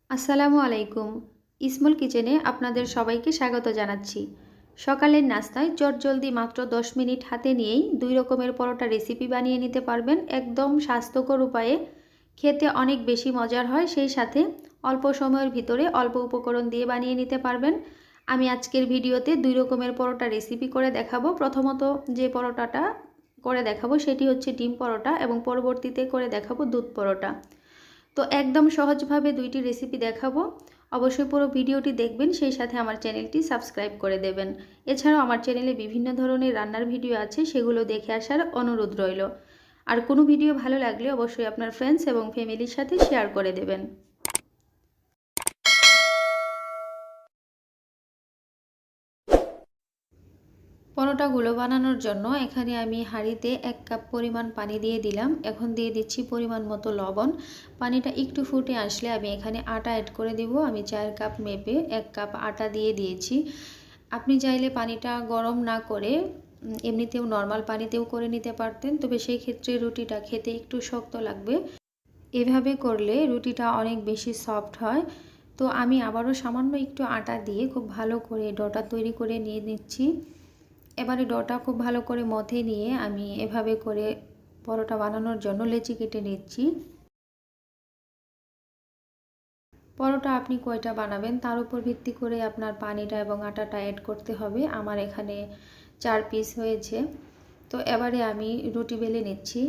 আসসালামু আলাইকুম। ইসমুল কিচেনে আপনাদের সবাইকে স্বাগত জানাচ্ছি। সকালের নাস্তায় চটজলদি মাত্র 10 মিনিট হাতে নিয়েই 2 রকমের পরোটা রেসিপি বানিয়ে নিতে পারবেন একদম স্বাস্থ্যকর উপায়ে। খেতে অনেক বেশি মজার হয়, সেই সাথে অল্প সময়ের ভিতরে অল্প উপকরণ দিয়ে বানিয়ে নিতে পারবেন। আমি আজকের ভিডিওতে 2 রকমের পরোটা রেসিপি করে দেখাবো। প্রথমত যে পরোটাটা করে দেখাবো সেটি হচ্ছে ডিম পরোটা এবং পরবর্তীতে করে দেখাবো দুধ পরোটা। তো একদম সহজভাবে দুইটি রেসিপি দেখাবো। অবশ্যই পুরো ভিডিওটি দেখবেন, সেই সাথে আমার চ্যানেলটি সাবস্ক্রাইব করে দেবেন। এছাড়াও আমার চ্যানেলে বিভিন্ন ধরনের রান্নার ভিডিও আছে, সেগুলো দেখে আসার অনুরোধ রইল। আর কোনো ভিডিও ভালো লাগলে অবশ্যই আপনার ফ্রেন্ডস এবং ফ্যামিলির সাথে শেয়ার করে দেবেন। পরোটাগুলো বানানোর জন্য এখানে আমি হাঁড়িতে 1 কাপ পরিমাণ পানি দিয়ে দিলাম। এখন দিয়ে দিচ্ছি পরিমাণ মতো লবণ। পানিটা একটু ফুটে আসলে আমি এখানে আটা অ্যাড করে দেব। আমি 4 কাপ মেপে 1 কাপ আটা দিয়ে দিয়েছি। আপনি চাইলে পানিটা গরম না করে এমনিতেও নর্মাল পানিতেও করে নিতে পারতেন, তবে সেই ক্ষেত্রে রুটিটা খেতে একটু শক্ত লাগবে। এভাবে করলে রুটিটা অনেক বেশি সফট হয়। তো আমি আবারও সামান্য একটু আটা দিয়ে খুব ভালো করে ডোটা তৈরি করে নিয়ে নিচ্ছি। এবারে ডোটা খুব ভালো করে মথে নিয়ে আমি এভাবে করে পরোটা বানানোর জন্য লেচি কেটে নিচ্ছি। পরোটা আপনি কয়টা বানাবেন তার উপর ভিত্তি করে আপনার পানিটা এবং আটাটা অ্যাড করতে হবে। আমার এখানে 4 পিস হয়েছে। তো এবারে আমি রুটি বেলে নিচ্ছি।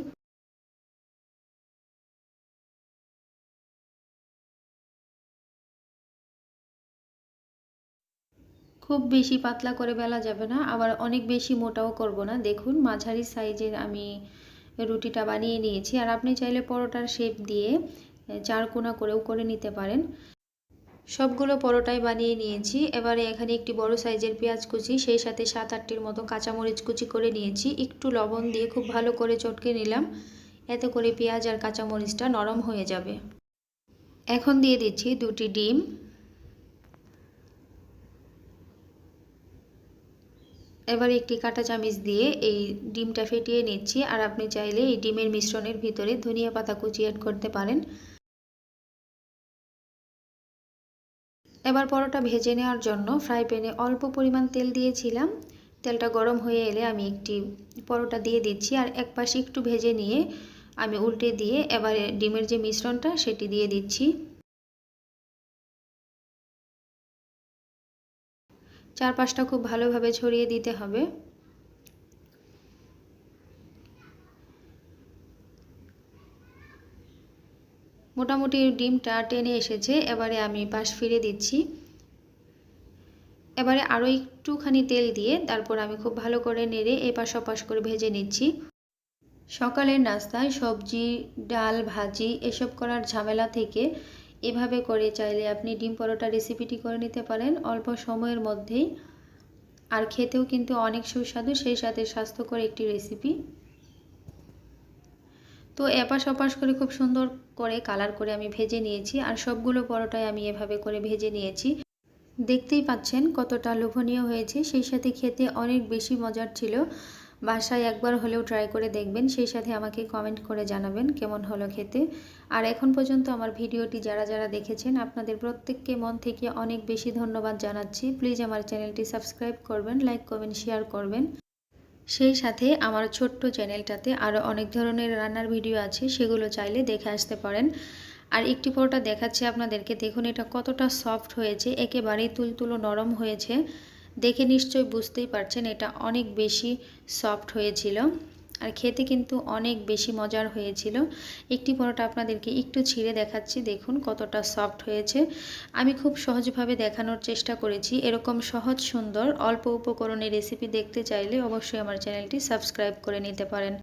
খুব বেশি পাতলা করে বেলা যাবে না, আবার অনেক বেশি মোটাও করব না। দেখুন মাঝারি সাইজের আমি রুটিটা বানিয়ে নিয়েছি। আর আপনি চাইলে পরোটার শেপ দিয়ে 4 কোনা করেও করে নিতে পারেন। সবগুলো পরোটাই বানিয়ে নিয়েছি। এবারে এখানে একটি বড় সাইজের পেঁয়াজ কুচি, সেই সাথে 7-8টির মতো কাঁচামরিচ কুচি করে নিয়েছি। একটু লবণ দিয়ে খুব ভালো করে চটকে নিলাম, এতে করে পেঁয়াজ আর কাঁচামরিচটা নরম হয়ে যাবে। এখন দিয়ে দিচ্ছি 2টি ডিম। এবার একটি কাঁটা চামচ দিয়ে এই ডিমটা ফেটিয়ে নিচ্ছি। আর আপনি চাইলে এই ডিমের মিশ্রণের ভিতরে ধনিয়া পাতা কুচি অ্যাড করতে পারেন। এবার পরোটা ভেজে নেওয়ার জন্য ফ্রাই প্যানে অল্প পরিমাণ তেল দিয়েছিলাম। তেলটা গরম হয়ে এলে আমি একটি পরোটা দিয়ে দিচ্ছি, আর এক পাশে একটু ভেজে নিয়ে আমি উল্টে দিয়ে এবারে ডিমের যে মিশ্রণটা সেটি দিয়ে দিচ্ছি। চারপাশটা খুব ভালোভাবে ছড়িয়ে দিতে হবে। মোটামুটি ডিমটা টেনে এসেছে, এবারে আমি পাশ ফিরে দিচ্ছি। এবারে আরও একটুখানি তেল দিয়ে তারপর আমি খুব ভালো করে নেড়ে এপাশ ওপাশ করে ভেজে নিচ্ছি। সকালের নাস্তায় সবজি, ডাল, ভাজি এসব করার ঝামেলা থেকে এভাবে করে চাইলে আপনি ডিম পরোটা রেসিপিটি করে নিতে পারেন অল্প সময়ের মধ্যেই। আর খেতেও কিন্তু অনেক সুস্বাদু, সেই সাথে স্বাস্থ্যকর একটি রেসিপি। তো এপাশ ওপাশ করে খুব সুন্দর করে কালার করে আমি ভেজে নিয়েছি। আর সবগুলো পরোটাই আমি এভাবে করে ভেজে নিয়েছি। দেখতেই পাচ্ছেন কতটা লোভনীয় হয়েছে, সেই সাথে খেতে অনেক বেশি মজার ছিল। বাসায় একবার হলেও ট্রাই করে দেখবেন, সেই সাথে আমাকে কমেন্ট করে জানাবেন কেমন হলো খেতে। আর এখন পর্যন্ত আমার ভিডিওটি যারা যারা দেখেছেন আপনাদের প্রত্যেককে মন থেকে অনেক বেশি ধন্যবাদ জানাচ্ছি। প্লিজ আমার চ্যানেলটি সাবস্ক্রাইব করবেন, লাইক কমেন্ট শেয়ার করবেন। সেই সাথে আমার ছোট্ট চ্যানেলটাতে আরও অনেক ধরনের রান্নার ভিডিও আছে, সেগুলো চাইলে দেখে আসতে পারেন। আর একটি পরোটা দেখাচ্ছি আপনাদেরকে, দেখুন এটা কতটা সফট হয়েছে, একেবারেই তুলতুলো নরম হয়েছে। দেখে নিশ্চয়ই বুঝতেই পারছেন এটা অনেক বেশি সফট হয়েছিল। আর খেতে কিন্তু অনেক বেশি মজার হয়েছিল। একটি পরোটা আপনাদেরকে একটু ছিঁড়ে দেখাচ্ছি, দেখুন কতটা সফট হয়েছে। আমি খুব সহজভাবে দেখানোর চেষ্টা করেছি। এরকম সহজ সুন্দর অল্প উপকরণে রেসিপি দেখতে চাইলে অবশ্যই আমার চ্যানেলটি সাবস্ক্রাইব করে নিতে পারেন।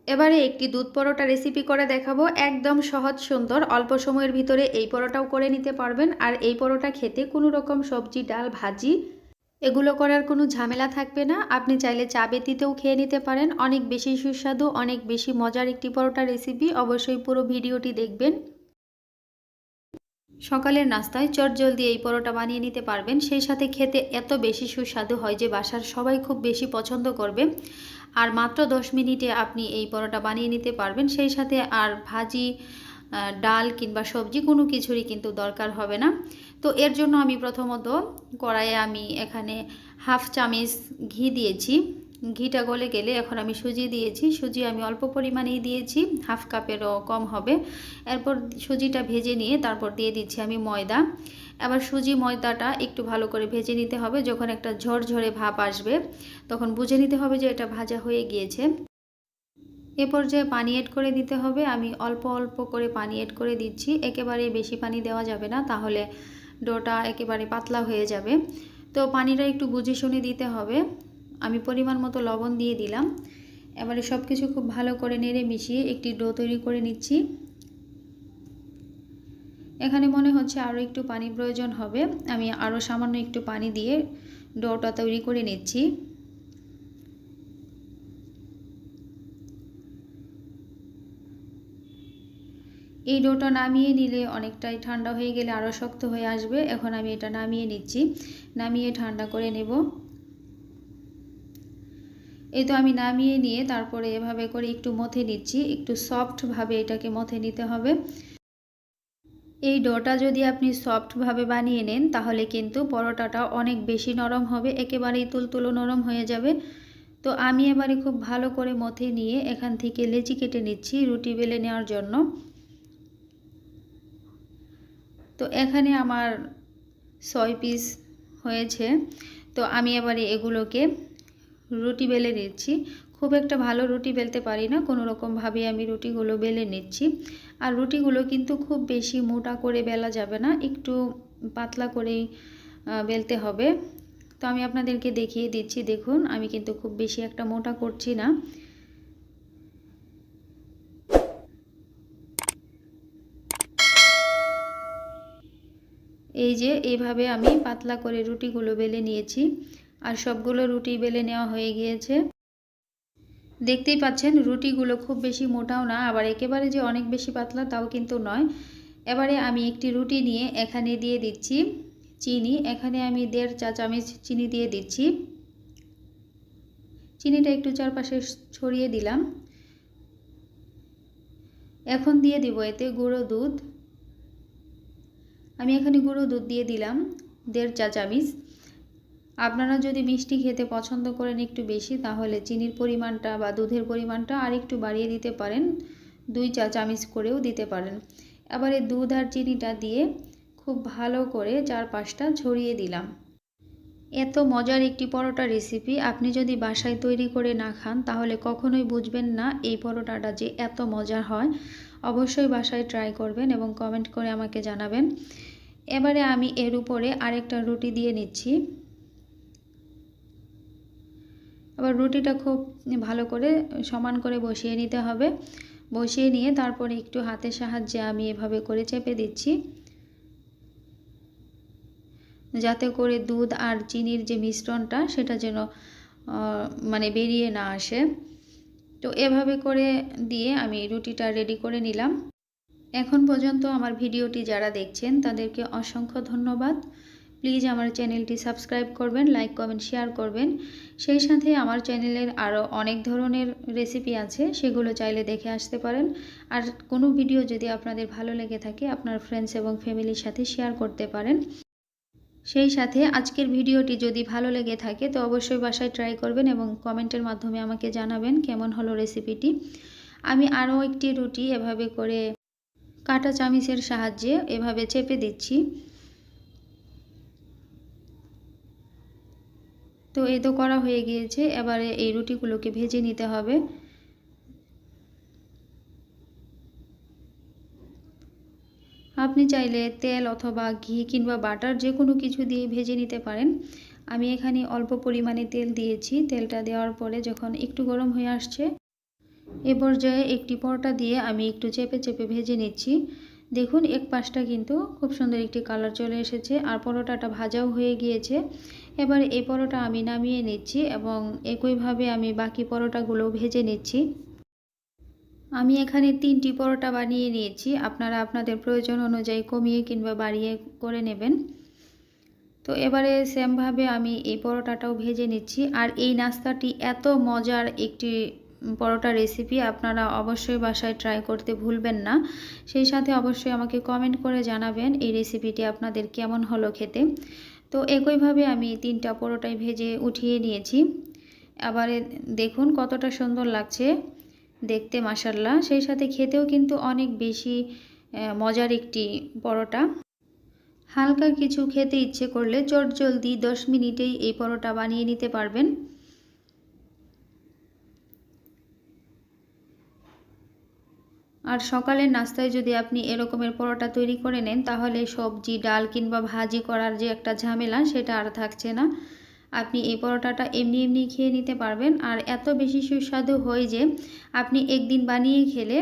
এবারে একটি দুধ পরোটা রেসিপি করে দেখাবো, একদম সহজ সুন্দর অল্প সময়ের ভিতরে এই পরোটাও করে নিতে পারবেন। আর এই পরোটা খেতে কোনো রকম সবজি, ডাল, ভাজি এগুলো করার কোনো ঝামেলা থাকবে না। আপনি চাইলে চা বেতিতেও খেয়ে নিতে পারেন। অনেক বেশি সুস্বাদু, অনেক বেশি মজার একটি পরোটা রেসিপি। অবশ্যই পুরো ভিডিওটি দেখবেন। সকালের নাস্তায় চটজলদি এই পরোটা বানিয়ে নিতে পারবেন, সেই সাথে খেতে এত বেশি সুস্বাদু হয় যে বাসার সবাই খুব বেশি পছন্দ করবে। আর মাত্র 10 মিনিটে আপনি এই পরোটা বানিয়ে নিতে পারবেন। সেই সাথে আর ভাজি, ডাল কিংবা সবজি কোনো কিছুরই কিন্তু দরকার হবে না। তো এর জন্য আমি প্রথমত কড়াইয়ে আমি এখানে হাফ চামচ ঘি দিয়েছি। ঘিটা গলে গেলে এখন আমি সুজি দিয়েছি। সুজি আমি অল্প পরিমাণেই দিয়েছি, হাফ কাপেরও কম হবে। এরপর সুজিটা ভেজে নিয়ে তারপর দিয়ে দিচ্ছি আমি ময়দা। এবার সুজি ময়দাটা একটু ভালো করে ভেজে নিতে হবে। যখন একটা ঝরঝরে ভাপ আসবে তখন বুঝে নিতে হবে যে এটা ভাজা হয়ে গিয়েছে। এ পর্যায়ে পানি এড করে দিতে হবে। আমি অল্প অল্প করে পানি এড করে দিচ্ছি, একেবারে বেশি পানি দেওয়া যাবে না, তাহলে ডোটা একেবারে পাতলা হয়ে যাবে। তো পানিটা একটু বুঝে শুনে দিতে হবে। আমি পরিমাণ মতো লবণ দিয়ে দিলাম। এবারে সব কিছু খুব ভালো করে নেড়ে মিশিয়ে একটি ডো তৈরি করে নিচ্ছি। এখানে মনে হচ্ছে আরও একটু পানি প্রয়োজন হবে। আমি আরও সামান্য একটু পানি দিয়ে ডোটা তৈরি করে নিচ্ছি। এই ডোটা নামিয়ে নিলে অনেকটাই ঠান্ডা হয়ে গেলে আরও শক্ত হয়ে আসবে। এখন আমি এটা নামিয়ে নিচ্ছি, নামিয়ে ঠান্ডা করে নেব। এই তো আমি নামিয়ে নিয়ে তারপরে এভাবে করে একটু মথে নিচ্ছি। একটু সফটভাবে এটাকে মথে নিতে হবে। এই ডোটা যদি আপনি সফটভাবে বানিয়ে নেন তাহলে কিন্তু পরোটাটা অনেক বেশি নরম হবে, একেবারেই তুলতুলো নরম হয়ে যাবে। তো আমি এবারে খুব ভালো করে মথে নিয়ে এখান থেকে লেচি কেটে নিচ্ছি রুটি বেলে নেওয়ার জন্য। তো এখানে আমার 6 পিস হয়েছে। তো আমি এবারে এগুলোকে রুটি বেলে নিচ্ছি। খুব একটা ভালো রুটি বেলতে পারি না, কোনো রকমভাবে আমি রুটিগুলো বেলে নিচ্ছি। আর রুটিগুলো কিন্তু খুব বেশি মোটা করে বেলা যাবে না, একটু পাতলা করেই বেলতে হবে। তো আমি আপনাদেরকে দেখিয়ে দিচ্ছি, দেখুন আমি কিন্তু খুব বেশি একটা মোটা করছি না। এই যে এইভাবে আমি পাতলা করে রুটিগুলো বেলে নিয়েছি আর সবগুলো রুটি বেলে নেওয়া হয়ে গিয়েছে। দেখতেই পাচ্ছেন রুটিগুলো খুব বেশি মোটাও না, আবার একেবারে যে অনেক বেশি পাতলা তাও কিন্তু নয়। এবারে আমি একটি রুটি নিয়ে এখানে দিয়ে দিচ্ছি চিনি। এখানে আমি 1.5 চা চামচ চিনি দিয়ে দিচ্ছি। চিনিটা একটু চারপাশে ছড়িয়ে দিলাম। এখন দিয়ে দিব এতে গুঁড়ো দুধ। আমি এখানে গুঁড়ো দুধ দিয়ে দিলাম 1.5 চা চামচ। আপনারা যদি মিষ্টি খেতে পছন্দ করেন একটু বেশি, তাহলে চিনির পরিমাণটা বা দুধের পরিমাণটা আর একটু বাড়িয়ে দিতে পারেন, 2 চা চামচ করেও দিতে পারেন। এবারে দুধ আর চিনিটা দিয়ে খুব ভালো করে চারপাশটা ছড়িয়ে দিলাম। এত মজার একটি পরোটা রেসিপি আপনি যদি বাসায় তৈরি করে না খান তাহলে কখনোই বুঝবেন না এই পরোটাটা যে এত মজার হয়। অবশ্যই বাসায় ট্রাই করবেন এবং কমেন্ট করে আমাকে জানাবেন। এবারে আমি এর উপরে আরেকটা রুটি দিয়ে নিচ্ছি। আবার রুটিটা খুব ভালো করে সমান করে বসিয়ে নিতে হবে। বসিয়ে নিয়ে তারপরে একটু হাতের সাহায্যে আমি এভাবে করে চেপে দিচ্ছি, যাতে করে দুধ আর চিনির যে মিশ্রণটা সেটা যেন মানে বেরিয়ে না আসে। তো এভাবে করে দিয়ে আমি রুটিটা রেডি করে নিলাম। এখন পর্যন্ত আমার ভিডিওটি যারা দেখছেন তাদেরকে অসংখ্য ধন্যবাদ। প্লিজ আমার চ্যানেলটি সাবস্ক্রাইব করবেন, লাইক কমেন্ট শেয়ার করবেন। সেই সাথে আমার চ্যানেলের আরও অনেক ধরনের রেসিপি আছে, সেগুলো চাইলে দেখে আসতে পারেন। আর কোনো ভিডিও যদি আপনাদের ভালো লেগে থাকে আপনার ফ্রেন্ডস এবং ফ্যামিলির সাথে শেয়ার করতে পারেন। সেই সাথে আজকের ভিডিওটি যদি ভালো লেগে থাকে তো অবশ্যই বাসায় ট্রাই করবেন এবং কমেন্টের মাধ্যমে আমাকে জানাবেন কেমন হলো রেসিপিটি। আমি আরও একটি রুটি এভাবে করে কাঁটা চামিচের সাহায্যে এভাবে চেপে দিচ্ছি। তো এই তো করা হয়ে গিয়েছে। এবারে এই রুটিগুলোকে ভেজে নিতে হবে। আপনি চাইলে তেল অথবা ঘি কিংবা বাটার যে কোনো কিছু দিয়ে ভেজে নিতে পারেন। আমি এখানে অল্প পরিমাণে তেল দিয়েছি। তেলটা দেওয়ার পরে যখন একটু গরম হয়ে আসছে এ পর্যায়ে একটি পরোটা দিয়ে আমি একটু চেপে চেপে ভেজে নিচ্ছি। দেখুন এক পাশটা কিন্তু খুব সুন্দর একটি কালার চলে এসেছে আর পরোটাটা ভাজাও হয়ে গিয়েছে। এবার এই পরোটা আমি নামিয়ে নিচ্ছি এবং একইভাবে আমি বাকি পরোটাগুলো ভেজে নিচ্ছি। আমি এখানে 3টি পরোটা বানিয়ে নিয়েছি, আপনারা আপনাদের প্রয়োজন অনুযায়ী কমিয়ে কিংবা বাড়িয়ে করে নেবেন। তো এবারে সেমভাবে আমি এই পরোটাটাও ভেজে নিচ্ছি। আর এই নাস্তাটি এত মজার একটি পরোটা রেসিপি আপনারা অবশ্যই বাসায় ট্রাই করতে ভুলবেন না। সেই সাথে অবশ্যই আমাকে কমেন্ট করে জানাবেন এই রেসিপিটি আপনাদের কেমন হলো খেতে। তো একইভাবে আমি 3টা পরোটাই ভেজে উঠিয়ে নিয়েছি। আবার দেখুন কতটা সুন্দর লাগছে দেখতে, মাশাআল্লাহ। সেই সাথে খেতেও কিন্তু অনেক বেশি মজার একটি পরোটা। হালকা কিছু খেতে ইচ্ছে করলে চটজলদি 10 মিনিটেই এই পরোটা বানিয়ে নিতে পারবেন। আর সকালের নাস্তায় যদি আপনি এরকমের পরোটা তৈরি করে নেন, তাহলে সবজি, ডাল কিংবা ভাজি করার যে একটা ঝামেলা সেটা আর থাকছে না। আপনি এই পরোটাটা এমনি এমনি খেয়ে নিতে পারবেন। আর এত বেশি সুস্বাদু হয় যে আপনি একদিন বানিয়ে খেলে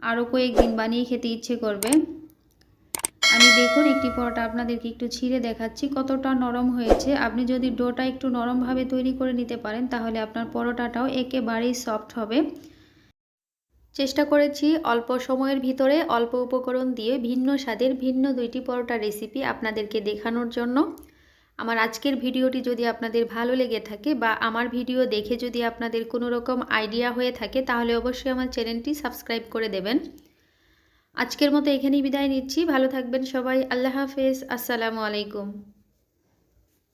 আরও কয়েকদিন বানিয়ে খেতে ইচ্ছে করবে। আমি দেখুন একটি পরোটা আপনাদেরকে একটু ছিঁড়ে দেখাচ্ছি কতটা নরম হয়েছে। আপনি যদি ডোটা একটু নরমভাবে তৈরি করে নিতে পারেন, তাহলে আপনার পরোটাটাও একেবারেই সফট হবে। চেষ্টা করেছি অল্প সময়ের ভিতরে অল্প উপকরণ দিয়ে ভিন্ন স্বাদের ভিন্ন 2টি পরোটা রেসিপি আপনাদেরকে দেখানোর জন্য। আমার আজকের ভিডিওটি যদি আপনাদের ভালো লেগে থাকে বা আমার ভিডিও দেখে যদি আপনাদের কোনো রকম আইডিয়া হয়ে থাকে, তাহলে অবশ্যই আমার চ্যানেলটি সাবস্ক্রাইব করে দেবেন। আজকের মতো এখানেই বিদায় নিচ্ছি। ভালো থাকবেন সবাই। আল্লাহ হাফেজ। আসসালামু আলাইকুম।